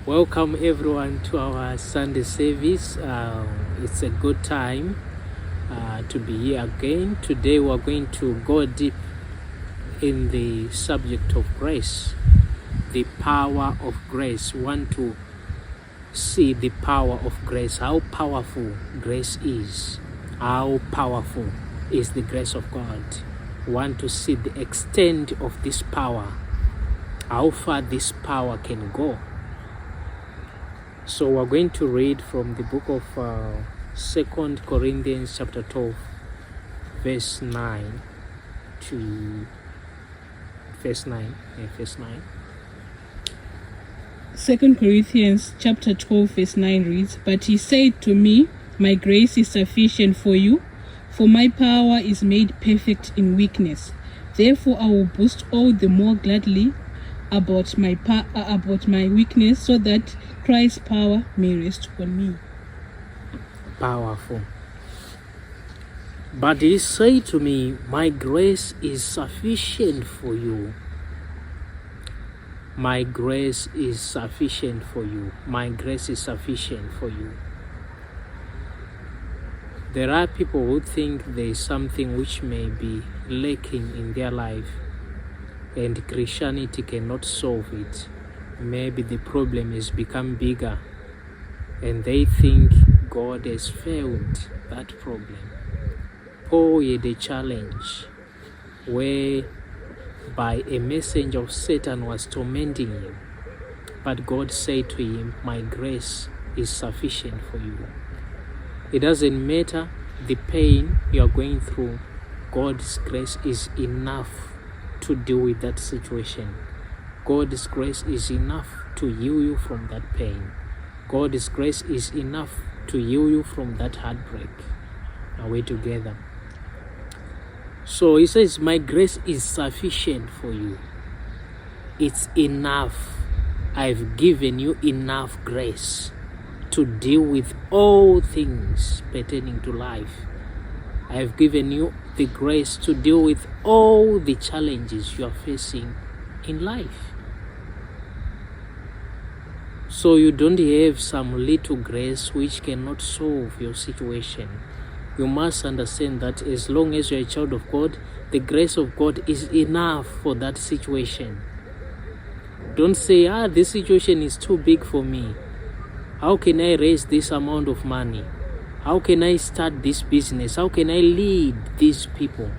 Welcome everyone to our Sunday service. It's a good time to be here again. Today we're going to go deep in the subject of grace, the power of grace. We want to see the power of grace, how powerful grace is, how powerful is the grace of God. We want to see the extent of this power, how far this power can go. So we're going to read from the book of 2 Corinthians chapter 12, verse 9 to verse 9. Verse 9. 2 Corinthians chapter 12 verse 9 reads, "But he said to me, my grace is sufficient for you, for my power is made perfect in weakness. Therefore I will boast all the more gladly about my weakness, so that Christ's power may rest on me." Powerful. But he said to me, my grace is sufficient for you. My grace is sufficient for you. My grace is sufficient for you. There are people who think there is something which may be lacking in their life, and Christianity cannot solve it. Maybe the problem has become bigger, and they think God has failed that problem. Paul had a challenge whereby a messenger of Satan was tormenting him, but God said to him, my grace is sufficient for you. It doesn't matter the pain you are going through, God's grace is enough to deal with that situation. God's grace is enough to heal you from that pain. God's grace is enough to heal you from that heartbreak. Are we together? So he says, my grace is sufficient for you. It's enough. I've given you enough grace to deal with all things pertaining to life. I've given you the grace to deal with all the challenges you are facing in life. So you don't have some little grace which cannot solve your situation. You must understand that as long as you're a child of God, the grace of God is enough for that situation. Don't say, this situation is too big for me. How can I raise this amount of money? How can I start this business? How can I lead these people?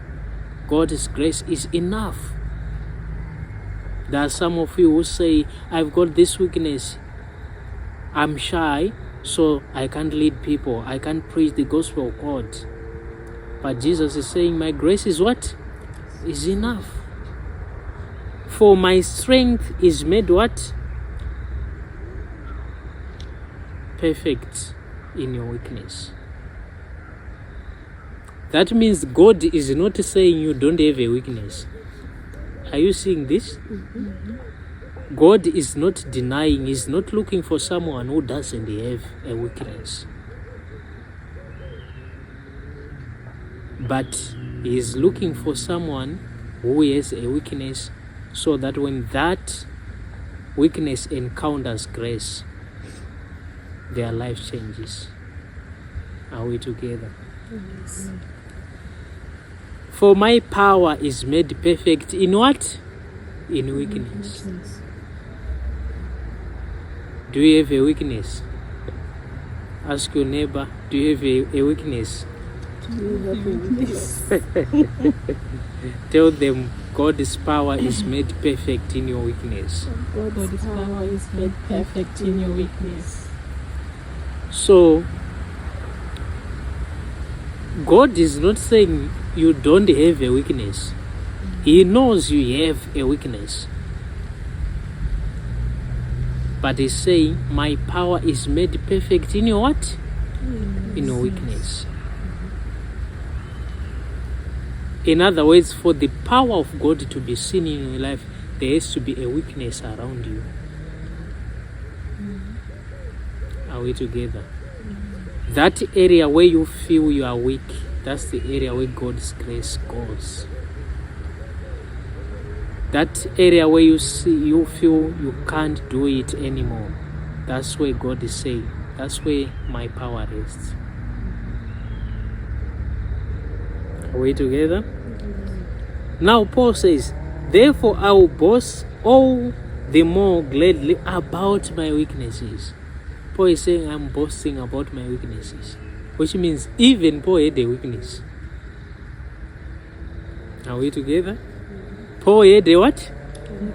God's grace is enough. There are some of you who say, I've got this weakness. I'm shy, so I can't lead people. I can't preach the gospel of God. But Jesus is saying, my grace is what? Is enough. For my strength is made what? Perfect in your weakness. That means God is not saying you don't have a weakness. Are you seeing this? Mm-hmm. God is not denying, He's not looking for someone who doesn't have a weakness. But He is looking for someone who has a weakness, so that when that weakness encounters grace, their life changes. Are we together? Yes. For my power is made perfect in what? In weakness. Do you have a weakness? Ask your neighbor, do you have a weakness? Do you have a weakness? Tell them, God's power is made perfect in your weakness. God's power is made perfect in your weakness. So, God is not saying you don't have a weakness. He knows you have a weakness. But He's saying, my power is made perfect in your what? In your weakness. In other words, for the power of God to be seen in your life, there has to be a weakness around you. Are we together? That area where you feel you are weak, that's the area where God's grace goes. That area where you feel you can't do it anymore, That's where God is saying, that's where my power rests. Are we together? Now Paul says, therefore I will boast all the more gladly about my weaknesses. Paul is saying, I'm boasting about my weaknesses, which means even Paul had a weakness. Are we together? Paul had a what?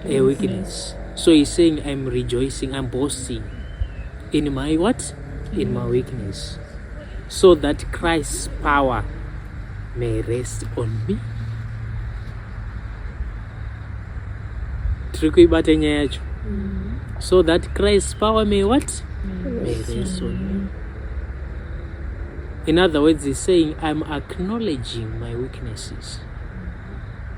A weakness. So he's saying, I'm rejoicing, I'm boasting in my what? In my weakness, so that Christ's power may rest on me. So that Christ's power may what? May rest on me. In other words, he's saying, I'm acknowledging my weaknesses.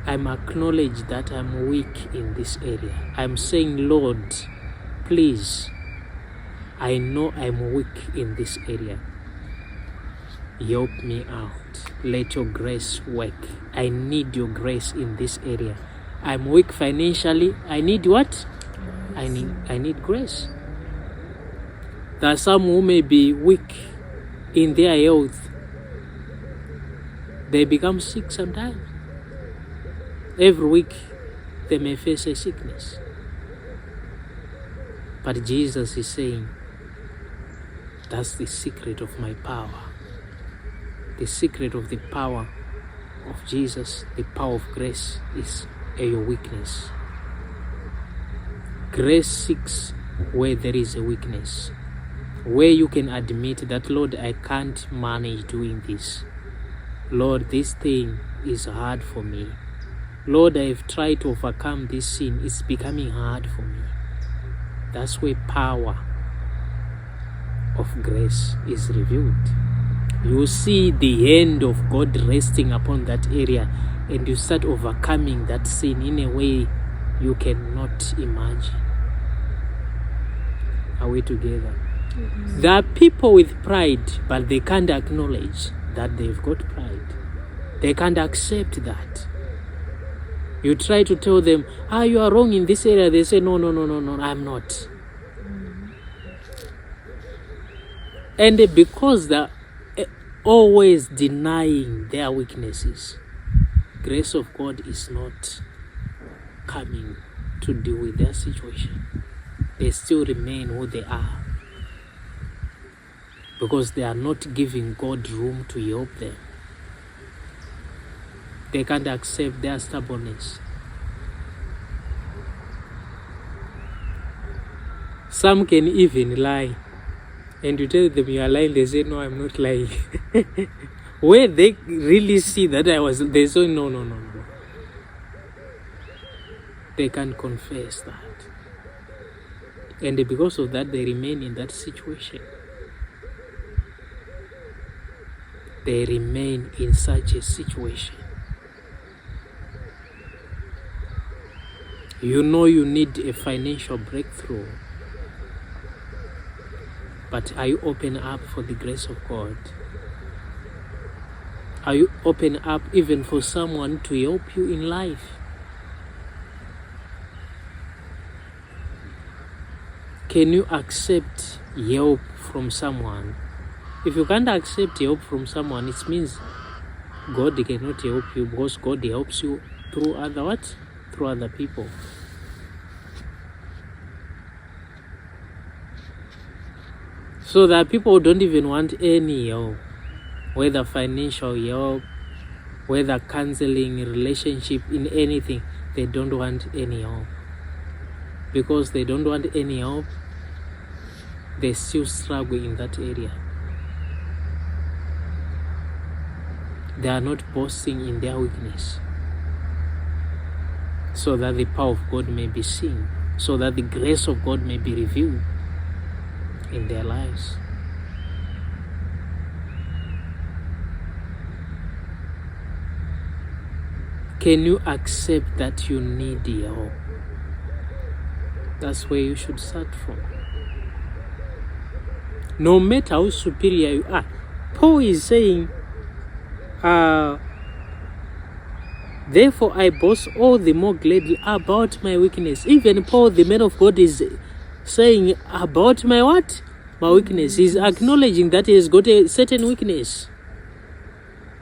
I'm acknowledging that I'm weak in this area. I'm saying, Lord, please, I know I'm weak in this area. Help me out. Let your grace work. I need your grace in this area. I'm weak financially. I need what? I need grace. There are some who may be weak in their health. They become sick sometimes. Every week they may face a sickness. But Jesus is saying, that's the secret of my power. The secret of the power of Jesus, the power of grace, is your weakness. Grace seeks where there is a weakness, where you can admit that, Lord, I can't manage doing this. Lord, this thing is hard for me. Lord, I've tried to overcome this sin. It's becoming hard for me. That's where power of grace is revealed. You see the hand of God resting upon that area, and you start overcoming that sin in a way you cannot imagine. Are we together? Mm-hmm. There are people with pride, but they can't acknowledge that they've got pride. They can't accept that. You try to tell them, you are wrong in this area. They say, no, I'm not. Mm-hmm. And because they're always denying their weaknesses, grace of God is not coming to deal with their situation. They still remain who they are because they are not giving God room to help them. They can't accept their stubbornness. Some can even lie, and you tell them you are lying, they say, no, I'm not lying. Where they really see that they say, no. They can't confess that. And because of that, they remain in that situation. They remain in such a situation. You know you need a financial breakthrough. But are you open up for the grace of God? Are you open up even for someone to help you in life? Can you accept help from someone? If you can't accept help from someone, it means God cannot help you, because God helps you through other what? Through other people. So that people don't even want any help, whether financial help, whether counseling, relationship, in anything. They don't want any help. Because they don't want any help, they still struggle in that area. They are not boasting in their weakness, so that the power of God may be seen, so that the grace of God may be revealed in their lives. Can you accept that you need help? That's where you should start from. No matter how superior you are. Paul is saying, therefore I boast all the more gladly about my weakness. Even Paul, the man of God, is saying about my what? My weakness. He's acknowledging that he has got a certain weakness.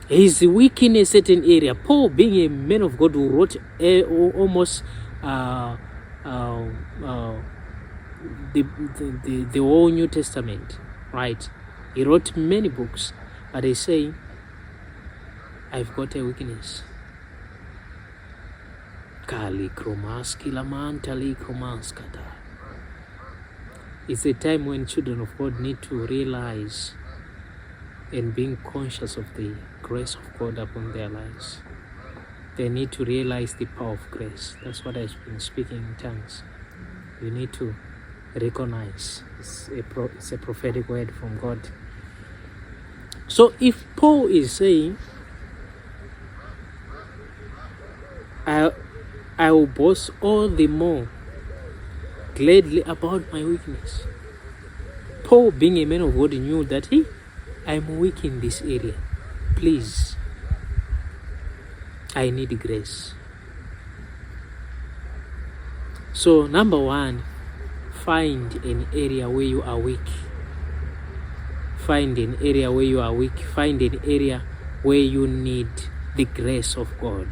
He's weak in a certain area. Paul, being a man of God who wrote almost the whole New Testament, right? He wrote many books, but he's saying, I've got a weakness. It's a time when children of God need to realize and being conscious of the grace of God upon their lives. They need to realize the power of grace. That's what I've been speaking in tongues. You need to recognize. It's a prophetic word from God. So if Paul is saying, I will boast all the more gladly about my weakness. Paul, being a man of God, knew that I'm weak in this area. Please, I need grace. So, number one, find an area where you are weak. Find an area where you are weak. Find an area where you need the grace of God.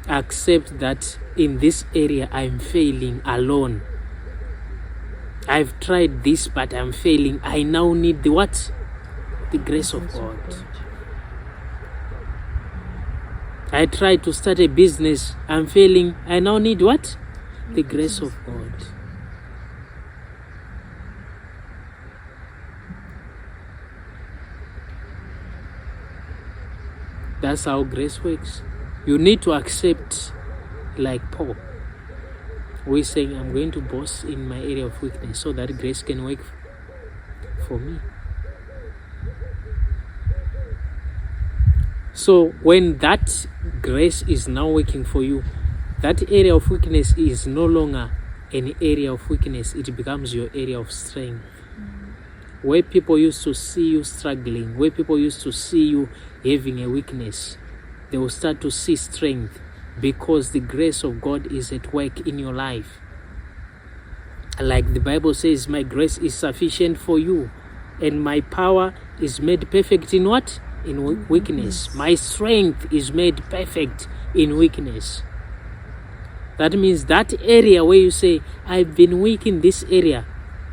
Accept that in this area I'm failing alone. I've tried this, but I'm failing. I now need the what? The grace of God. I tried to start a business. I'm failing. I now need what? The grace of God. That's how grace works. You need to accept, like Paul, who is saying, I'm going to boast in my area of weakness so that grace can work for me. So when that grace is now working for you, that area of weakness is no longer an area of weakness. It becomes your area of strength. Where people used to see you struggling, where people used to see you having a weakness, they will start to see strength because the grace of God is at work in your life. Like the Bible says, my grace is sufficient for you and my power is made perfect in what? In weakness. My strength is made perfect in weakness. That means that area where you say, I've been weak in this area,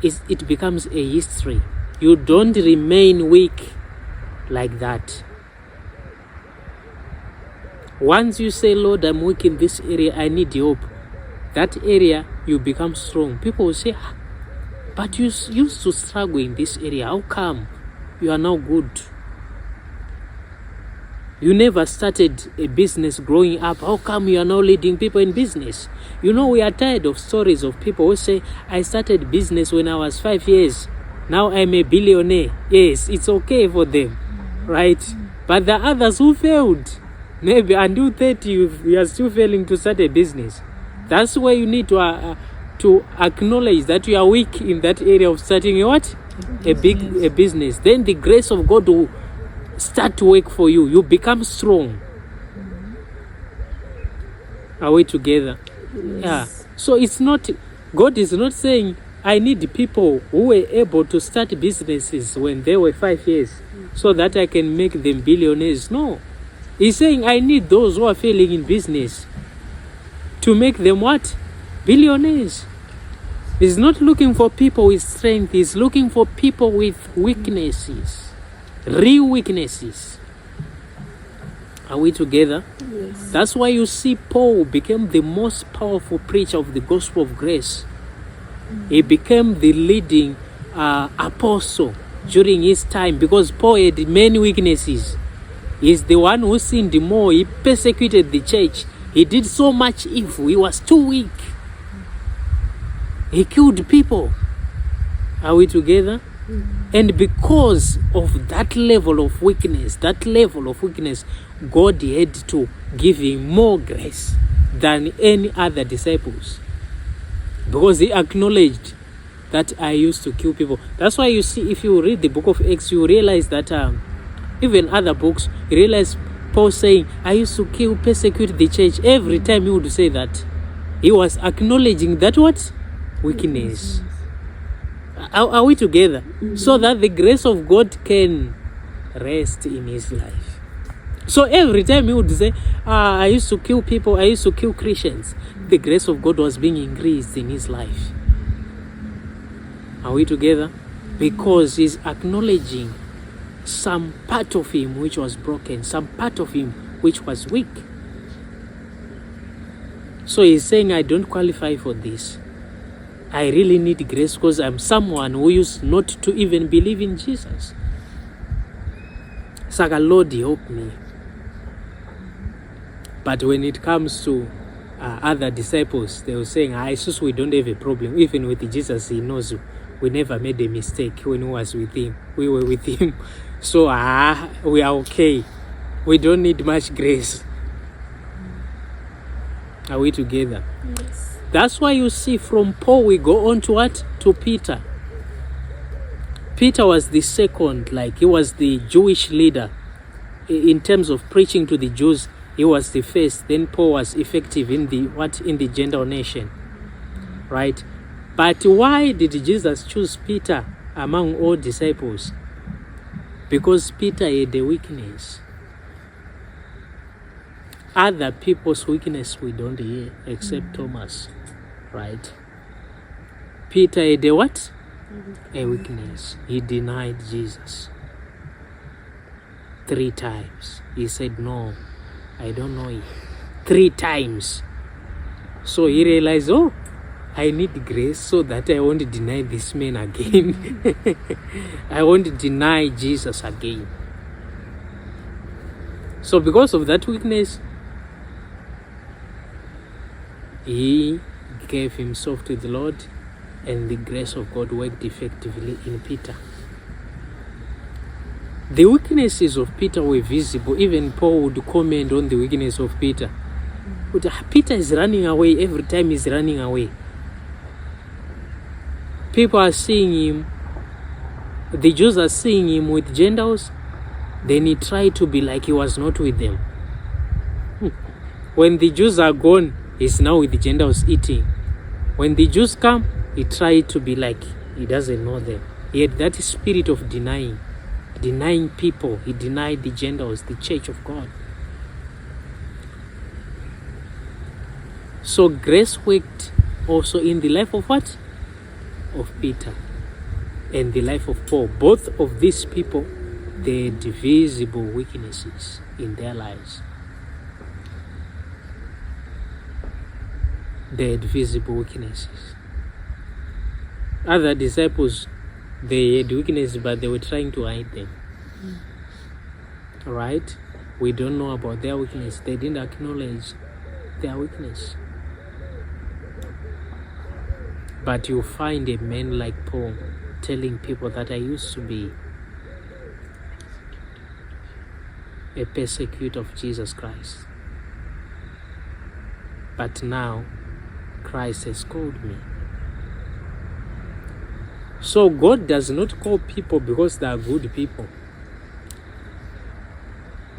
it becomes a history. You don't remain weak like that. Once you say, Lord, I'm weak in this area, I need help, that area you become strong. People will say, but you used to struggle in this area. How come you are now good? You never started a business growing up. How come you are now leading people in business? You know, we are tired of stories of people who say, I started business when I was 5 years. Now I'm a billionaire. Yes, it's okay for them, right? But the others who failed, maybe until 30, you are still failing to start a business. That's where you need to acknowledge that you are weak in that area of starting a business. Then the grace of God will start to work for you. You become strong. Are we together? Yes. Yeah. So it's not, God is not saying, I need people who were able to start businesses when they were 5 years so that I can make them billionaires. No. He's saying, I need those who are failing in business to make them what? Billionaires. He's not looking for people with strength. He's looking for people with weaknesses. Real weaknesses. Are we together? Yes. That's why you see Paul became the most powerful preacher of the gospel of grace. He became the leading apostle during his time because Paul had many weaknesses. He's the one who sinned more. He persecuted the church. He did so much evil. He was too weak. He killed people. Are we together? Mm-hmm. And because of that level of weakness, God had to give him more grace than any other disciples. Because he acknowledged that I used to kill people. That's why you see, if you read the book of Acts, you realize that even other books, you realize Paul saying, I used to persecute the church. Every time he would say that, he was acknowledging that what? weakness. Are we together? So that the grace of God can rest in his life. So every time he would say, I used to kill people, I used to kill Christians, the grace of God was being increased in his life. Are we together? Because he's acknowledging some part of him which was broken, some part of him which was weak. So he's saying, I don't qualify for this. I really need grace because I'm someone who used not to even believe in Jesus. Saka, Lord, help me. But when it comes to other disciples, they were saying, Jesus, we don't have a problem. Even with Jesus, he knows we never made a mistake when we was with him. We were with him. So we are okay. We don't need much grace. Are we together? Yes. That's why you see from Paul we go on to what? To Peter. Peter was the second, like he was the Jewish leader. In terms of preaching to the Jews, he was the first. Then Paul was effective in the Gentile nation. Right? But why did Jesus choose Peter among all disciples? Because Peter had a weakness. Other people's weakness we don't hear except Thomas, right? Peter had a what? A weakness. He denied Jesus 3 times. He said, no, I don't know you. 3 times. So he realized, I need grace so that I won't deny this man again. I won't deny Jesus again. So because of that weakness, he gave himself to the Lord, and the grace of God worked effectively in Peter. The weaknesses of Peter were visible. Even Paul would comment on the weakness of Peter. But Peter is running away every time he's running away. People are seeing him, the Jews are seeing him with Gentiles, then he tried to be like he was not with them. When the Jews are gone, he's now with the Gentiles eating. When the Jews come, he tried to be like he doesn't know them. He had that spirit of denying people. He denied the Gentiles, the church of God. So grace worked also in the life of what? Of Peter and the life of Paul. Both of these people, they had visible weaknesses in their lives. They had visible weaknesses. Other disciples, they had weaknesses, but they were trying to hide them. Right? We don't know about their weakness. They didn't acknowledge their weakness. But you find a man like Paul telling people that I used to be a persecutor of Jesus Christ, but now Christ has called me. So God does not call people because they are good people.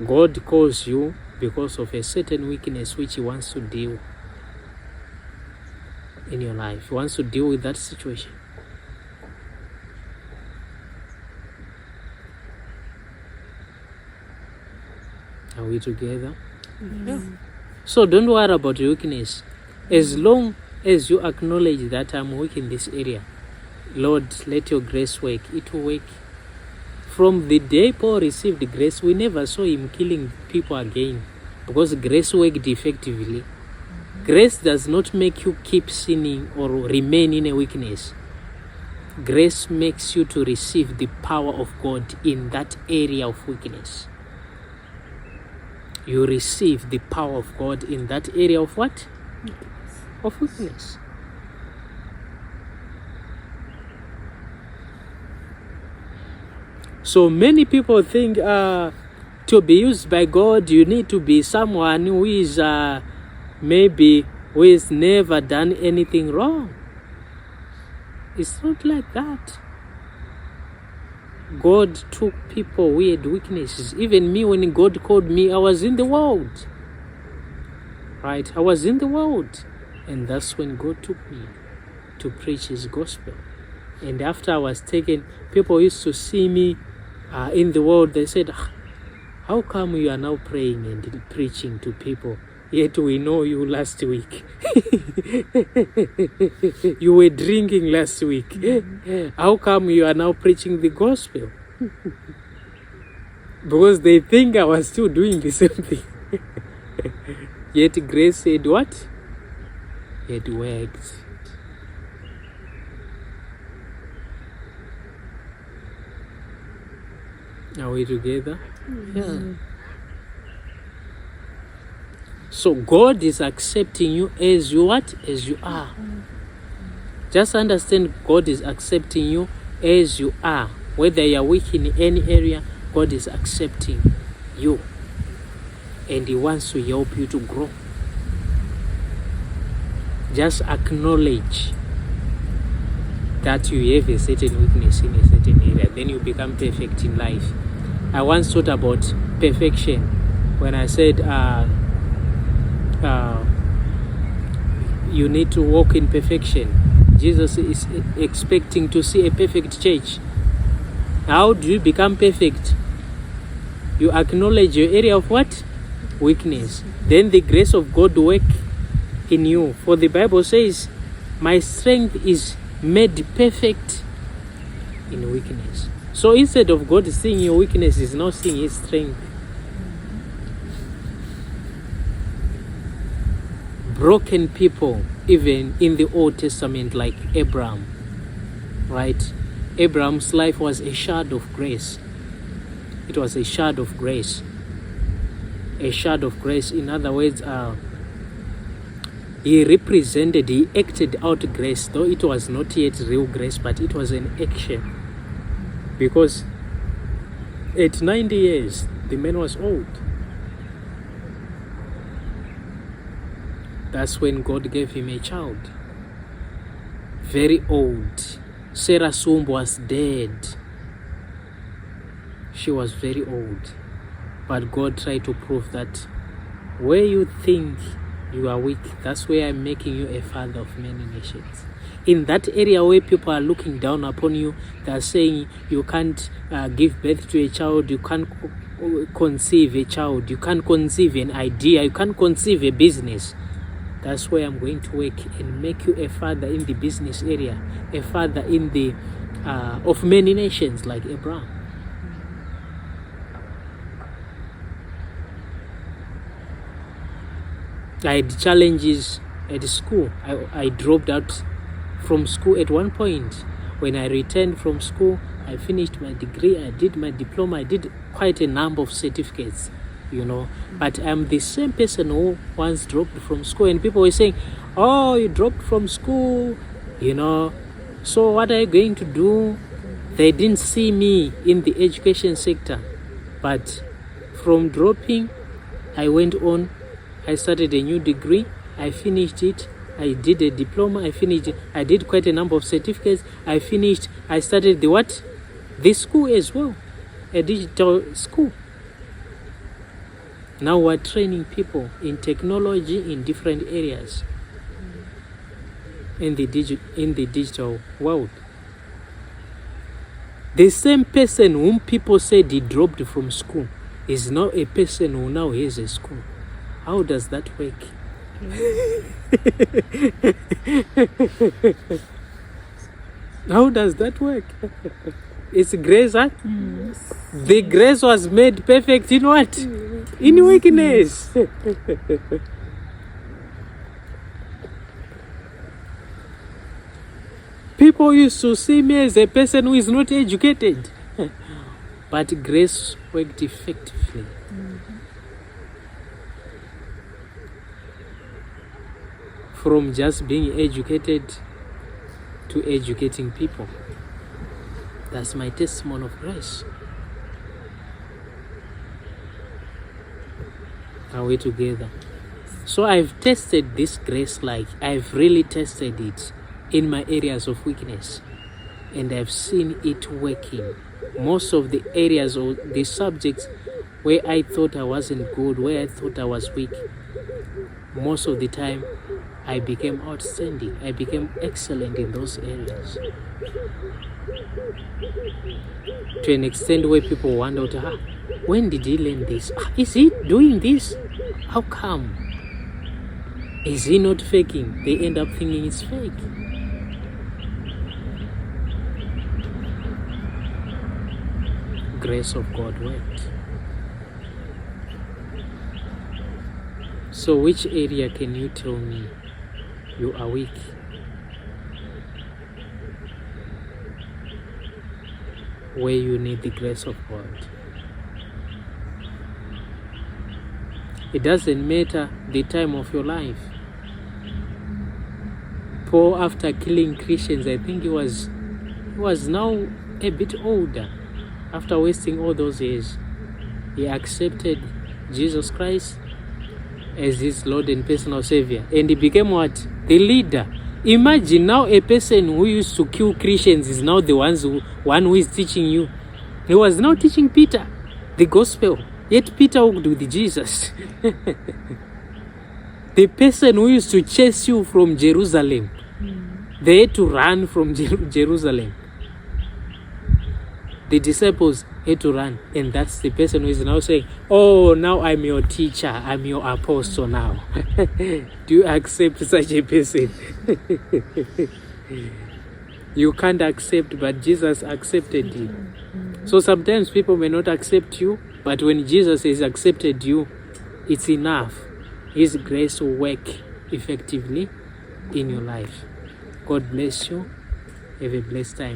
God calls you because of a certain weakness which he wants to deal in your life. He wants to deal with that situation. Are we together? Yeah. So don't worry about your weakness. As long as you acknowledge that I'm weak in this area, Lord, let your grace work. It will work. From the day Paul received grace, we never saw him killing people again, because grace worked effectively. Grace does not make you keep sinning or remain in a weakness. Grace makes you to receive the power of God in that area of weakness. You receive the power of God in that area of what? Of weakness. So many people think to be used by God, you need to be someone who is who has never done anything wrong. It's not like that. God took people who had weaknesses. Even me, when God called me, I was in the world. Right? I was in the world. And that's when God took me. to preach his gospel. And after I was taken, people used to see me in the world. They said, how come you are now praying and preaching to people? Yet we know you last week. You were drinking last week. How come you are now preaching the gospel? Because they think I was still doing the same thing. Yet grace said what? It worked. Are we together? Yeah. So God is accepting you as you what? As you are. Just understand, God is accepting you as you are. Whether you are weak in any area, God is accepting you. And he wants to help you to grow. Just acknowledge that you have a certain weakness in a certain area. Then you become perfect in life. I once thought about perfection when I said you need to walk in perfection. Jesus is expecting to see a perfect church. How do you become perfect? You acknowledge your area of what? Weakness. Then the grace of God work in you. For the Bible says, my strength is made perfect in weakness. So instead of God seeing your weakness, He's now seeing his strength. Broken people, even in the Old Testament, like Abraham, right? Abraham's life was a shadow of grace. It was a shadow of grace. A shadow of grace. In other words, he acted out grace, though it was not yet real grace, but it was an action. Because at 90 years, the man was old. That's when God gave him a child. Very old. Sarah's womb was dead. She was very old. But God tried to prove that where you think you are weak, that's where I'm making you a father of many nations. In that area where people are looking down upon you, they are saying you can't give birth to a child, you can't conceive a child, you can't conceive an idea, you can't conceive a business. That's where I'm going to work and make you a father in the business area, a father in the of many nations like Abraham. I had challenges at school. I dropped out from school at one point. When I returned from school, I finished my degree, I did my diploma, I did quite a number of certificates, but I'm the same person who once dropped from school, and people were saying, oh, you dropped from school, so what are you going to do? They didn't see me in the education sector, but from dropping, I went on. I started a new degree, I finished it, I did a diploma, I finished it, I did quite a number of certificates, I started the school as well, a digital school. Now we're training people in technology in different areas in the digital world. The same person whom people said he dropped from school is now a person who now has a school. How does that work? How does that work? It's grace, huh? The grace was made perfect in what? In weakness. People used to see me as a person who is not educated. But grace worked effectively. From just being educated to educating people. That's my testimony of grace. Are we together? So I've tested this grace, like I've really tested it in my areas of weakness, and I've seen it working. Most of the areas or the subjects where I thought I wasn't good, where I thought I was weak, most of the time I became outstanding. I became excellent in those areas. To an extent where people wondered, when did he learn this? Is he doing this? How come? Is he not faking? They end up thinking it's fake. Grace of God worked. So which area can you tell me you are weak? Where you need the grace of God. It doesn't matter the time of your life. Paul, after killing Christians, I think he was now a bit older. After wasting all those years, he accepted Jesus Christ as his Lord and personal Savior. And he became what? The leader. Imagine now a person who used to kill Christians is now the one who is teaching you. He was now teaching Peter the gospel. Yet Peter walked with Jesus. The person who used to chase you from Jerusalem, they had to run from Jerusalem. The disciples had to run, and that's the person who is now saying, oh, now I'm your teacher, I'm your apostle now. Do you accept such a person? You can't accept, but Jesus accepted you. So sometimes people may not accept you, but when Jesus has accepted you, it's enough. His grace will work effectively in your life. God bless you. Have a blessed time.